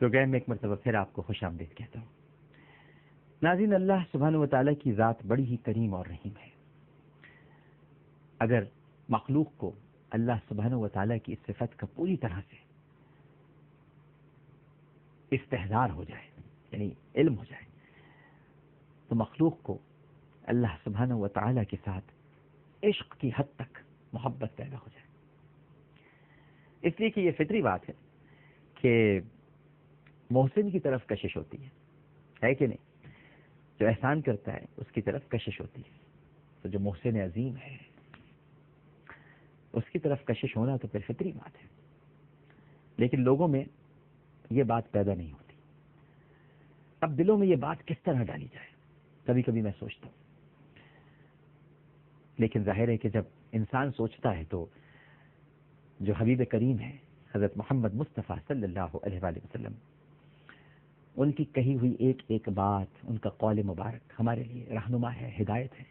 Programme میں ایک مرتبہ پھر آپ کو خوش آمدید کہتا ہوں۔ ناظرین، اللہ سبحانہ و تعالیٰ کی ذات بڑی ہی کریم اور رحیم ہے۔ اگر مخلوق کو اللہ سبحانہ و تعالیٰ کی اس صفت کا پوری طرح سے استحضار ہو جائے، یعنی علم ہو جائے، تو مخلوق کو اللہ سبحانہ و تعالیٰ کے ساتھ عشق کی حد تک محبت پیدا ہو جائے۔ اس لیے کہ یہ فطری بات ہے کہ محسن کی طرف کشش ہوتی ہے کہ نہیں؟ جو احسان کرتا ہے اس کی طرف کشش ہوتی ہے، تو جو محسن عظیم ہے اس کی طرف کشش ہونا تو پھر فطری بات ہے، لیکن لوگوں میں یہ بات پیدا نہیں ہوتی۔ اب دلوں میں یہ بات کس طرح ڈالی جائے، کبھی کبھی میں سوچتا ہوں، لیکن ظاہر ہے کہ جب انسان سوچتا ہے تو جو حبیب کریم ہے حضرت محمد مصطفیٰ صلی اللہ علیہ وآلہ وسلم، ان کی کہی ہوئی ایک ایک بات، ان کا قول مبارک ہمارے لیے رہنما ہے، ہدایت ہے،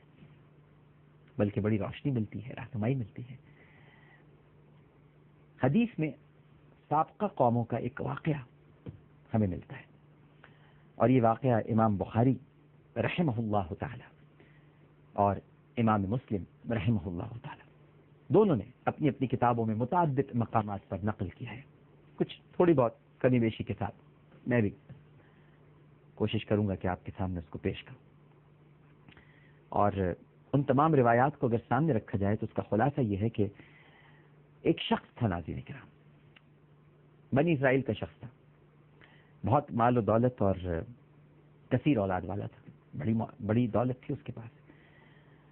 بلکہ بڑی روشنی ملتی ہے، رہنمائی ملتی ہے۔ حدیث میں سابقہ قوموں کا ایک واقعہ ہمیں ملتا ہے، اور یہ واقعہ امام بخاری رحمہ اللہ تعالی اور امام مسلم رحمہ اللہ تعالی دونوں نے اپنی اپنی کتابوں میں متعدد مقامات پر نقل کیا ہے، کچھ تھوڑی بہت کمی بیشی کے ساتھ میں بھی کوشش کروں گا کہ آپ کے سامنے اس کو پیش کروں۔ اور ان تمام روایات کو اگر سامنے رکھا جائے تو اس کا خلاصہ یہ ہے کہ ایک شخص تھا، ناظرین کرام، بنی اسرائیل کا شخص تھا، بہت مال و دولت اور کثیر اولاد والا تھا، بڑی دولت تھی اس کے پاس۔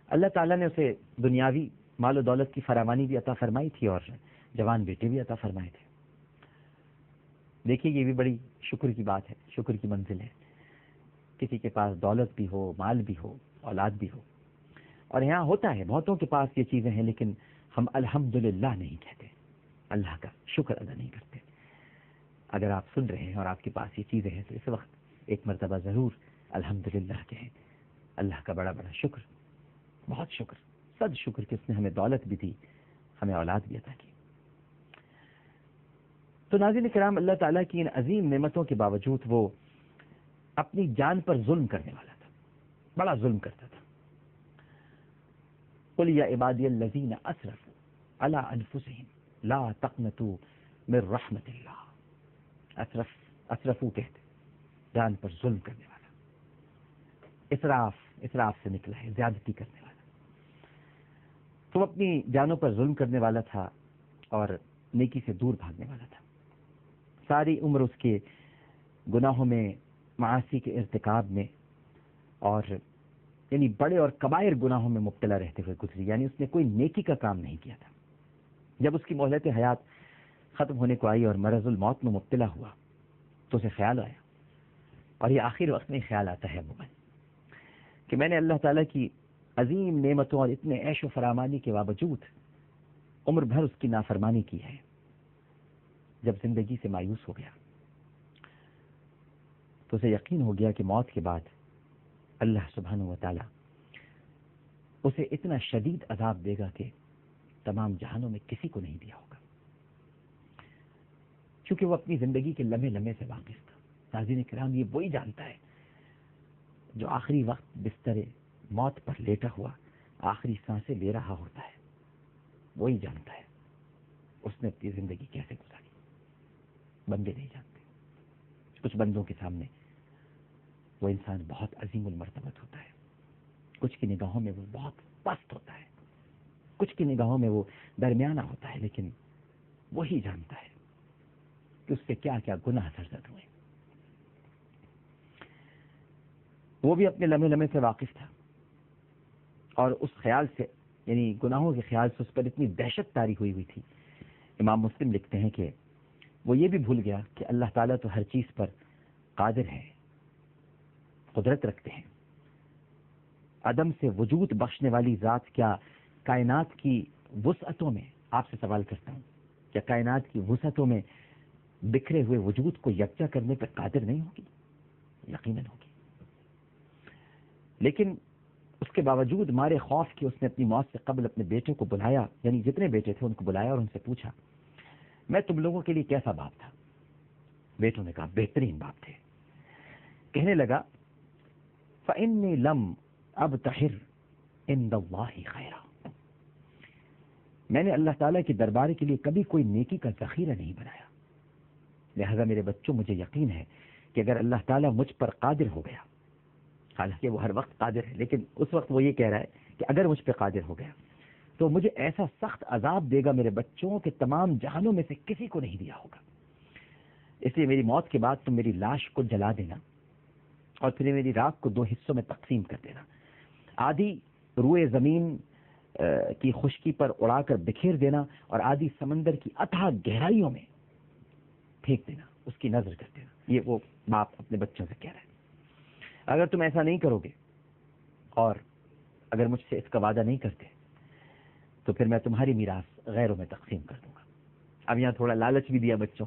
اللہ تعالیٰ نے اسے دنیاوی مال و دولت کی فراوانی بھی عطا فرمائی تھی اور جوان بیٹے بھی عطا فرمائے تھے۔ دیکھیے، یہ بھی بڑی شکر کی بات ہے، شکر کی منزل ہے، کسی کے پاس دولت بھی ہو، مال بھی ہو، اولاد بھی ہو۔ اور یہاں ہوتا ہے بہتوں کے پاس یہ چیزیں ہیں، لیکن ہم الحمدللہ نہیں کہتے، اللہ کا شکر ادا نہیں کرتے۔ اگر آپ سن رہے ہیں اور آپ کے پاس یہ چیزیں ہیں تو اس وقت ایک مرتبہ ضرور الحمدللہ کہیں، اللہ کا بڑا بڑا شکر، بہت شکر، صد شکر کہ اس نے ہمیں دولت بھی دی، ہمیں اولاد بھی عطا کی۔ تو ناظرین کرام، اللہ تعالیٰ کی ان عظیم نعمتوں کے باوجود وہ اپنی جان پر ظلم کرنے والا تھا، بڑا ظلم کرتا تھا۔ قل یا عبادی الذین اسرفوا علی انفسہم لا تقنطوا من رحمت اللہ۔ اسرفو کہتے جان پر ظلم کرنے والا، اسراف سے نکلا ہے، زیادتی کرنے والا۔ تو اپنی جانوں پر ظلم کرنے والا تھا اور نیکی سے دور بھاگنے والا تھا۔ ساری عمر اس کے گناہوں میں، معاصی کے ارتکاب میں اور یعنی بڑے اور کبائر گناہوں میں مبتلا رہتے ہوئے گزری، یعنی اس نے کوئی نیکی کا کام نہیں کیا تھا۔ جب اس کی مہلت حیات ختم ہونے کو آئی اور مرض الموت میں مبتلا ہوا تو اسے خیال آیا، اور یہ آخر وقت میں خیال آتا ہے عموماً، کہ میں نے اللہ تعالیٰ کی عظیم نعمتوں اور اتنے عیش و فرامانی کے باوجود عمر بھر اس کی نافرمانی کی ہے۔ جب زندگی سے مایوس ہو گیا تو اسے یقین ہو گیا کہ موت کے بعد اللہ سبحانہ و تعالیٰ اسے اتنا شدید عذاب دے گا کہ تمام جہانوں میں کسی کو نہیں دیا ہوگا، کیونکہ وہ اپنی زندگی کے لمحے لمحے سے واقف تھا۔ ناظرین کرام، یہ وہی جانتا ہے جو آخری وقت بستر موت پر لیٹا ہوا آخری سانسیں لے رہا ہوتا ہے، وہی جانتا ہے اس نے اپنی زندگی کیسے گزاری۔ بندے نہیں جانتے۔ کچھ بندوں کے سامنے وہ انسان بہت عظیم المرتبت ہوتا ہے، کچھ کی نگاہوں میں وہ بہت پست ہوتا ہے، کچھ کی نگاہوں میں وہ درمیانہ ہوتا ہے، لیکن وہی جانتا ہے کہ اس سے کیا کیا گناہ سرزد ہوئے۔ وہ بھی اپنے لمحے لمحے سے واقف تھا، اور اس خیال سے، یعنی گناہوں کے خیال سے اس پر اتنی دہشت طاری ہوئی تھی۔ امام مسلم لکھتے ہیں کہ وہ یہ بھی بھول گیا کہ اللہ تعالیٰ تو ہر چیز پر قادر ہے، قدرت رکھتے ہیں۔ عدم سے وجود بخشنے والی ذات کیا کائنات کی وسعتوں میں، آپ سے سوال کرتا ہوں، کیا کائنات کی وسعتوں میں بکھرے ہوئے وجود کو یکجا کرنے پر قادر نہیں ہوگی؟ یقیناً ہوگی۔ لیکن اس کے باوجود مارے خوف کہ اس نے اپنی موت سے قبل اپنے بیٹے کو بلایا، یعنی جتنے بیٹے تھے ان کو بلایا اور ان سے پوچھا، میں تم لوگوں کے لیے کیسا باپ تھا؟ بیٹوں نے کہا بہترین باپ تھے. کہنے لگا فإني لم ابتحر عند اللہ خیرا، میں نے اللہ تعالیٰ کے دربار کے لیے کبھی کوئی نیکی کا ذخیرہ نہیں بنایا، لہذا میرے بچوں مجھے یقین ہے کہ اگر اللہ تعالیٰ مجھ پر قادر ہو گیا، حالانکہ وہ ہر وقت قادر ہے، لیکن اس وقت وہ یہ کہہ رہا ہے کہ اگر مجھ پہ قادر ہو گیا تو مجھے ایسا سخت عذاب دے گا میرے بچوں کے تمام جہانوں میں سے کسی کو نہیں دیا ہوگا. اس لیے میری موت کے بعد تم میری لاش کو جلا دینا اور پھر میری راکھ کو 2 حصوں میں تقسیم کر دینا، آدھی روئے زمین کی خشکی پر اڑا کر بکھیر دینا اور آدھی سمندر کی اتھاہ گہرائیوں میں پھینک دینا، اس کی نظر کر دینا. یہ وہ باپ اپنے بچوں سے کہہ رہا ہے. اگر تم ایسا نہیں کرو گے اور اگر مجھ سے اس کا وعدہ نہیں کرتے تو پھر میں تمہاری میراث غیروں میں تقسیم کر دوں گا. اب یہاں تھوڑا لالچ بھی دیا بچوں.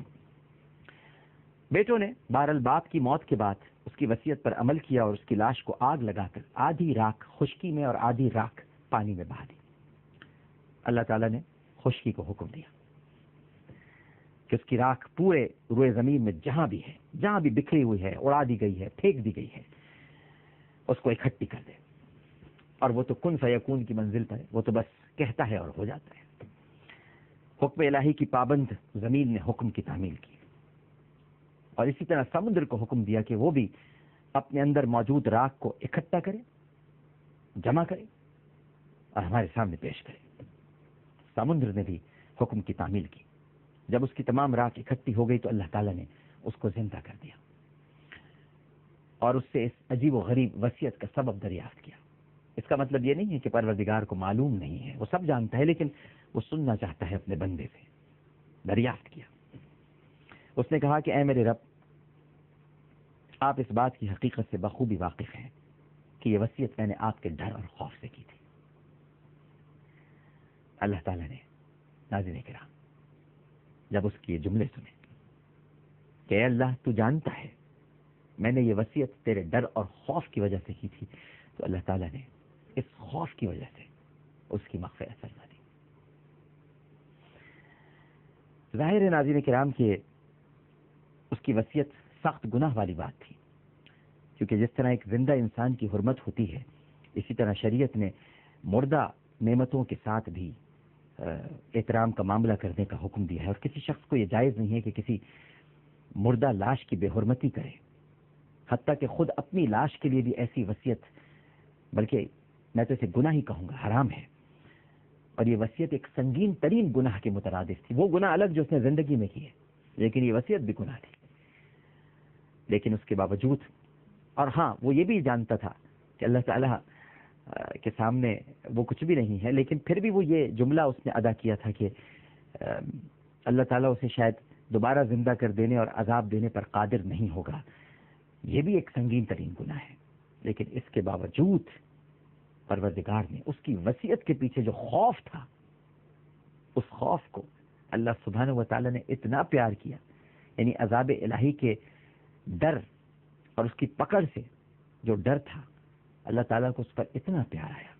بیٹوں نے بہرحال باپ کی موت کے بعد اس کی وصیت پر عمل کیا اور اس کی لاش کو آگ لگا کر آدھی راکھ خشکی میں اور آدھی راکھ پانی میں بہا دی. اللہ تعالیٰ نے خشکی کو حکم دیا کہ اس کی راکھ پورے روئے زمین میں جہاں بھی ہے، جہاں بھی بکھری ہوئی ہے، اڑا دی گئی ہے، پھینک دی گئی ہے، اس کو اکٹھی کر دے. اور وہ تو کن فیکون کی منزل پر ہے، وہ تو بس کہتا ہے اور ہو جاتا ہے. حکم الہی کی پابند زمین نے حکم کی تعمیل کی، اور اسی طرح سمندر کو حکم دیا کہ وہ بھی اپنے اندر موجود راکھ کو اکٹھا کرے، جمع کرے اور ہمارے سامنے پیش کرے. سمندر نے بھی حکم کی تعمیل کی. جب اس کی تمام راکھ اکٹھی ہو گئی تو اللہ تعالیٰ نے اس کو زندہ کر دیا اور اس سے اس عجیب و غریب وصیت کا سبب دریافت کیا. اس کا مطلب یہ نہیں ہے کہ پروردگار کو معلوم نہیں ہے، وہ سب جانتا ہے، لیکن وہ سننا چاہتا ہے اپنے بندے سے. دریافت کیا. اس نے کہا کہ اے میرے رب، آپ اس بات کی حقیقت سے بخوبی واقف ہیں کہ یہ وصیت میں نے آپ کے ڈر اور خوف سے کی تھی. اللہ تعالیٰ نے ناظرین کرام جب اس کے یہ جملے سنے کہ اے اللہ تو جانتا ہے میں نے یہ وصیت تیرے ڈر اور خوف کی وجہ سے کی تھی، تو اللہ تعالیٰ نے اس خوف کی وجہ سے اس کی مغفرت فرما دی. ظاہر ہے ناظرین کرام کہ اس کی وصیت سخت گناہ والی بات تھی، کیونکہ جس طرح ایک زندہ انسان کی حرمت ہوتی ہے، اسی طرح شریعت نے مردہ نعمتوں کے ساتھ بھی احترام کا معاملہ کرنے کا حکم دیا ہے. اور کسی شخص کو یہ جائز نہیں ہے کہ کسی مردہ لاش کی بے حرمتی کرے، حتیٰ کہ خود اپنی لاش کے لیے بھی ایسی وصیت، بلکہ میں تو اسے گناہ ہی کہوں گا، حرام ہے. اور یہ وصیت ایک سنگین ترین گناہ کے مترادف تھی. وہ گناہ الگ جو اس نے زندگی میں کی ہے، لیکن یہ وصیت بھی گناہ تھی. لیکن اس کے باوجود، اور ہاں وہ یہ بھی جانتا تھا کہ اللہ تعالیٰ کے سامنے وہ کچھ بھی نہیں ہے، لیکن پھر بھی وہ یہ جملہ اس نے ادا کیا تھا کہ اللہ تعالیٰ اسے شاید دوبارہ زندہ کر دینے اور عذاب دینے پر قادر نہیں ہوگا. یہ بھی ایک سنگین ترین گناہ ہے. لیکن اس کے باوجود پروردگار نے اس کی وصیت کے پیچھے جو خوف تھا، اس خوف کو اللہ سبحانہ و تعالیٰ نے اتنا پیار کیا، یعنی عذاب الہی کے ڈر اور اس کی پکڑ سے جو ڈر تھا، اللہ تعالیٰ کو اس پر اتنا پیار آیا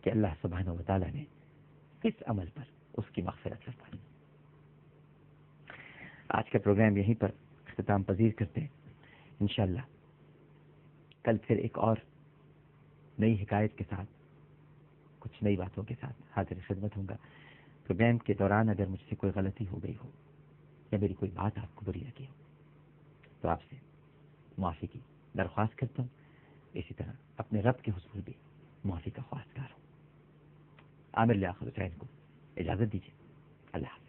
کہ اللہ سبحانہ و تعالیٰ نے اس عمل پر اس کی مغفرت فرمائی. آج کا پروگرام یہیں پر اختتام پذیر کرتے ہیں. انشاءاللہ کل پھر ایک اور نئی حکایت کے ساتھ، کچھ نئی باتوں کے ساتھ حاضر خدمت ہوں گا. پروگرام کے دوران اگر مجھ سے کوئی غلطی ہو گئی ہو یا میری کوئی بات آپ کو بری لگی ہو تو آپ سے معافی کی درخواست کرتا ہوں. اسی طرح اپنے رب کے حضور بھی معافی کا خواستگار ہوں. عامر لیاقت حسین کو اجازت دیجیے. اللہ حافظ.